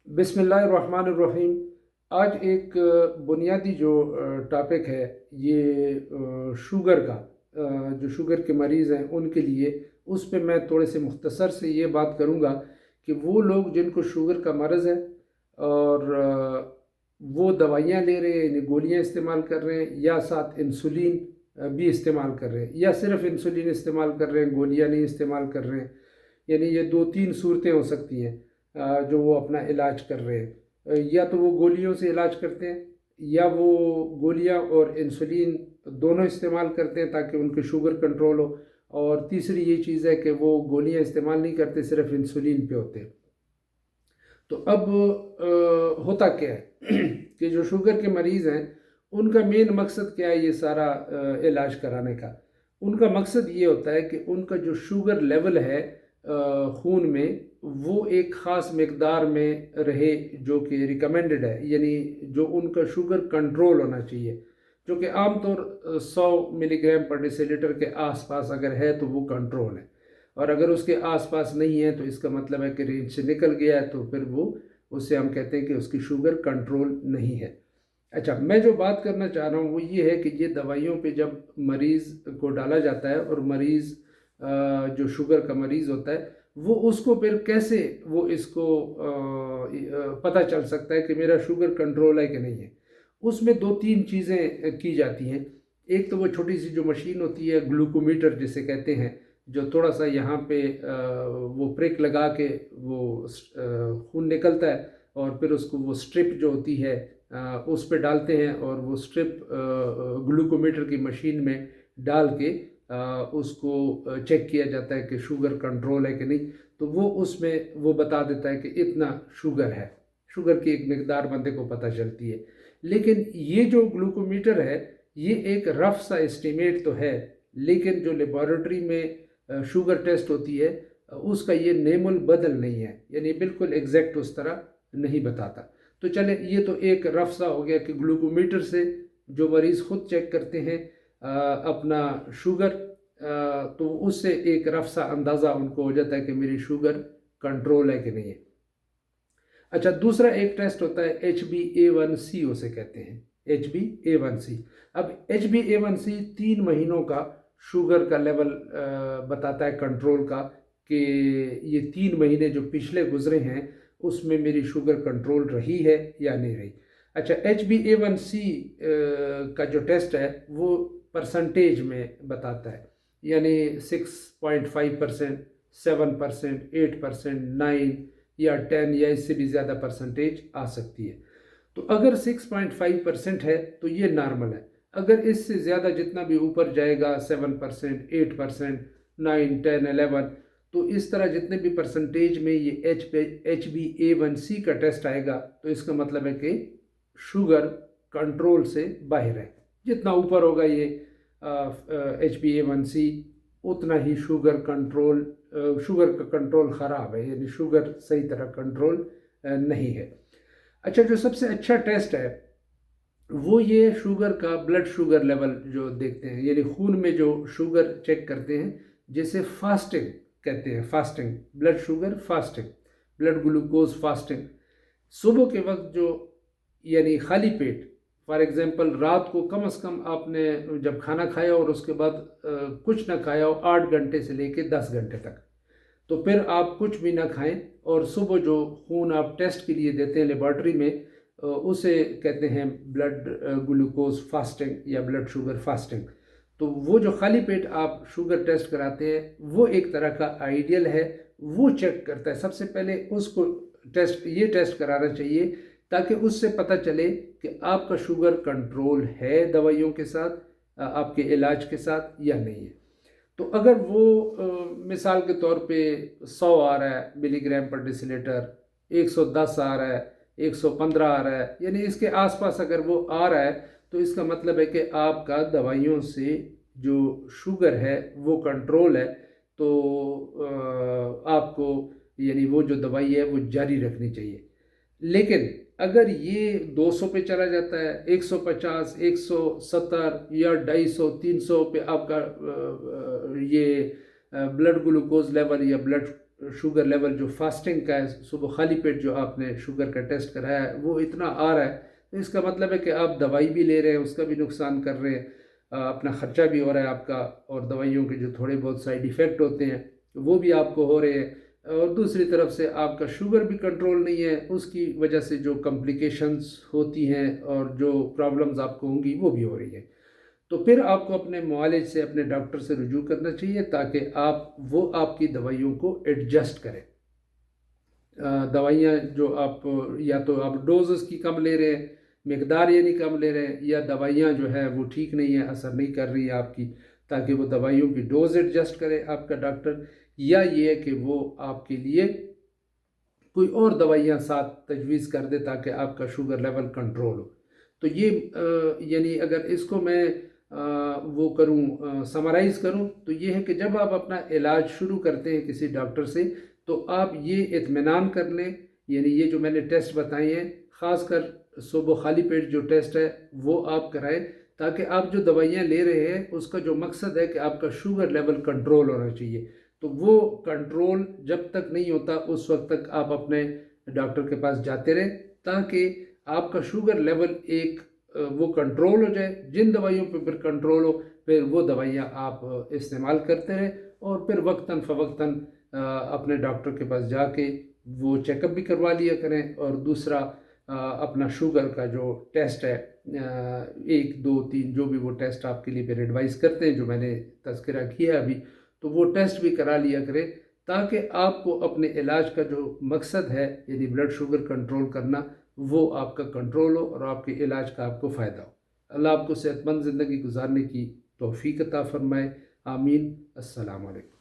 बिस्मिल्लाहिर्रहमानिर्रहीम। आज एक बुनियादी जो टॉपिक है ये शुगर का, जो शुगर के मरीज़ हैं उनके लिए, उस पे मैं थोड़े से मुख्तसर से ये बात करूँगा कि वो लोग जिनको शुगर का मरज़ है और वो दवाइयाँ ले रहे हैं, यानी गोलियाँ इस्तेमाल कर रहे हैं या साथ इंसुलिन भी इस्तेमाल कर रहे हैं, या सिर्फ इंसुलिन इस्तेमाल कर रहे हैं, गोलियाँ नहीं इस्तेमाल कर रहे हैं। यानी ये दो तीन सूरतें हो सकती हैं जो वो अपना इलाज कर रहे हैं। या तो वो गोलियों से इलाज करते हैं, या वो गोलियां और इंसुलिन दोनों इस्तेमाल करते हैं ताकि उनकी शुगर कंट्रोल हो। और तीसरी ये चीज़ है कि वो गोलियां इस्तेमाल नहीं करते, सिर्फ इंसुलिन पे होते हैं। तो अब होता क्या है कि जो शुगर के मरीज़ हैं उनका मेन मकसद क्या है ये सारा इलाज कराने का। उनका मकसद ये होता है कि उनका जो शुगर लेवल है खून में, वो एक ख़ास मकदार में रहे जो कि रिकमेंडेड है, यानी जो उनका शुगर कंट्रोल होना चाहिए, जो कि आमतौर 100 मिलीग्राम पर डेसीलीटर के आसपास अगर है तो वो कंट्रोल है। और अगर उसके आसपास नहीं है तो इसका मतलब है कि रेंज से निकल गया है, तो फिर वो, उससे हम कहते हैं कि उसकी शुगर कंट्रोल नहीं है। अच्छा, मैं जो बात करना चाह रहा हूँ वो ये है कि ये दवाइयों पे जब मरीज़ को डाला जाता है और मरीज़ जो शुगर का मरीज़ होता है वो उसको फिर कैसे वो इसको पता चल सकता है कि मेरा शुगर कंट्रोल है कि नहीं है। उसमें दो तीन चीज़ें की जाती हैं। एक तो वो छोटी सी जो मशीन होती है, ग्लूकोमीटर जिसे कहते हैं, जो थोड़ा सा यहाँ पे वो प्रिक लगा के वो खून निकलता है, और फिर उसको वो स्ट्रिप जो होती है उस पे डालते हैं, और वो स्ट्रिप ग्लूकोमीटर की मशीन में डाल के उसको चेक किया जाता है कि शुगर कंट्रोल है कि नहीं। तो वो उसमें वो बता देता है कि इतना शुगर है। शुगर की एक मकदार बंदे को पता चलती है। लेकिन ये जो ग्लूकोमीटर है ये एक रफ सा एस्टिमेट तो है, लेकिन जो लेबॉरेटरी में शुगर टेस्ट होती है उसका ये नेमुल बदल नहीं है, यानी बिल्कुल एग्जैक्ट उस तरह नहीं बताता। तो चले, ये तो एक रफ सा हो गया कि ग्लूकोमीटर से जो मरीज़ खुद चेक करते हैं अपना शुगर, तो उससे एक रफ सा अंदाज़ा उनको हो जाता है कि मेरी शुगर कंट्रोल है कि नहीं है। अच्छा, दूसरा एक टेस्ट होता है HbA1c, उसे कहते हैं HbA1c। अब HbA1c 3 महीनों का शुगर का लेवल बताता है कंट्रोल का, कि ये 3 महीने जो पिछले गुजरे हैं उसमें मेरी शुगर कंट्रोल रही है या नहीं रही। अच्छा, HbA1c का जो टेस्ट है वो परसेंटेज में बताता है, यानी 6.5%, 7%, 8%, 9 या 10 या इससे भी ज़्यादा परसेंटेज आ सकती है। तो अगर 6.5% है तो ये नॉर्मल है। अगर इससे ज़्यादा जितना भी ऊपर जाएगा, 7%, 8%, 9, 10, 11, तो इस तरह जितने भी परसेंटेज में ये HbA1c का टेस्ट आएगा तो इसका मतलब है कि शुगर कंट्रोल से बाहर है। जितना ऊपर होगा ये HbA1c, उतना ही शुगर कंट्रोल, शुगर का कंट्रोल ख़राब है, यानी शुगर सही तरह कंट्रोल नहीं है। अच्छा, जो सबसे अच्छा टेस्ट है वो ये शुगर का ब्लड शुगर लेवल जो देखते हैं, यानी खून में जो शुगर चेक करते हैं, जिसे फास्टिंग कहते हैं। Fasting blood sugar, fasting blood glucose fasting. सुबह के वक्त जो, यानी खाली पेट, फॉर एग्जांपल रात को कम से कम आपने जब खाना खाया और उसके बाद कुछ ना खाया हो 8 घंटे से लेके 10 घंटे तक, तो फिर आप कुछ भी ना खाएं, और सुबह जो खून आप टेस्ट के लिए देते हैं लेबॉर्ट्री में, उसे कहते हैं ब्लड ग्लूकोज फास्टिंग या ब्लड शुगर फास्टिंग। तो वो जो खाली पेट आप शुगर टेस्ट कराते हैं वो एक तरह का आइडियल है। वो चेक करता है सबसे पहले, उसको ये टेस्ट कराना चाहिए ताकि उससे पता चले कि आपका शुगर कंट्रोल है दवाइयों के साथ, आपके इलाज के साथ या नहीं है। तो अगर वो मिसाल के तौर पे 100 आ रहा है मिलीग्राम पर डेसीलीटर, 110 आ रहा है, 115 आ रहा है, यानी इसके आसपास अगर वो आ रहा है, तो इसका मतलब है कि आपका दवाइयों से जो शुगर है वो कंट्रोल है। तो आपको, यानी वो जो दवाई है वो जारी रखनी चाहिए। लेकिन अगर ये 200 पे चला जाता है, 150, 170 या 250, 300 पे आपका ये ब्लड ग्लूकोज लेवल या ब्लड शुगर लेवल जो फास्टिंग का है, सुबह खाली पेट जो आपने शुगर का टेस्ट कराया है वो इतना आ रहा है, तो इसका मतलब है कि आप दवाई भी ले रहे हैं, उसका भी नुकसान कर रहे हैं, अपना ख़र्चा भी हो रहा है आपका, और दवाइयों के जो थोड़े बहुत साइड इफ़ेक्ट होते हैं वो भी आपको हो रहे हैं, और दूसरी तरफ से आपका शुगर भी कंट्रोल नहीं है, उसकी वजह से जो कॉम्प्लिकेशंस होती हैं और जो प्रॉब्लम्स आपको होंगी वो भी हो रही हैं। तो फिर आपको अपने मुआलिज से, अपने डॉक्टर से रुजू करना चाहिए ताकि वो आपकी दवाइयों को एडजस्ट करें। दवाइयाँ जो आप, या तो आप डोजेस की कम ले रहे हैं, मकदार यानी कम ले रहे हैं, या दवाइयाँ जो है वो ठीक नहीं है, असर नहीं कर रही है आपकी, ताकि वो दवाइयों की डोज एडजस्ट करे आपका डॉक्टर, या ये है कि वो आपके लिए कोई और दवाइयाँ साथ तजवीज़ कर दे ताकि आपका शुगर लेवल कंट्रोल हो। तो ये यानी अगर इसको मैं वो करूँ, समराइज़ करूँ, तो ये है कि जब आप अपना इलाज शुरू करते हैं किसी डॉक्टर से, तो आप ये इत्मीनान कर लें, यानी ये जो मैंने टेस्ट बताए हैं, ख़ासकर सुबह खाली पेट जो टेस्ट है वो आप कराएं, ताकि आप जो दवाइयाँ ले रहे हैं उसका जो मकसद है कि आपका शुगर लेवल कंट्रोल होना चाहिए। तो वो कंट्रोल जब तक नहीं होता उस वक्त तक आप अपने डॉक्टर के पास जाते रहें, ताकि आपका शुगर लेवल वो कंट्रोल हो जाए। जिन दवाइयों पे फिर कंट्रोल हो, फिर वो दवाइयाँ आप इस्तेमाल करते रहें, और फिर वक्तन फ़वक्तन अपने डॉक्टर के पास जाके वो चेकअप भी करवा लिया करें। और दूसरा, अपना शुगर का जो टेस्ट है, 1 2 3 जो भी वो टेस्ट आपके लिए फिर एडवाइस करते हैं, जो मैंने तज़किरा किया अभी, तो वो टेस्ट भी करा लिया करें, ताकि आपको अपने इलाज का जो मकसद है, यानी ब्लड शुगर कंट्रोल करना, वो आपका कंट्रोल हो और आपके इलाज का आपको फ़ायदा हो। अल्लाह आपको सेहतमंद ज़िंदगी गुजारने की तौफ़ीक अता फ़रमाए। आमीन। अस्सलाम वालेकुम।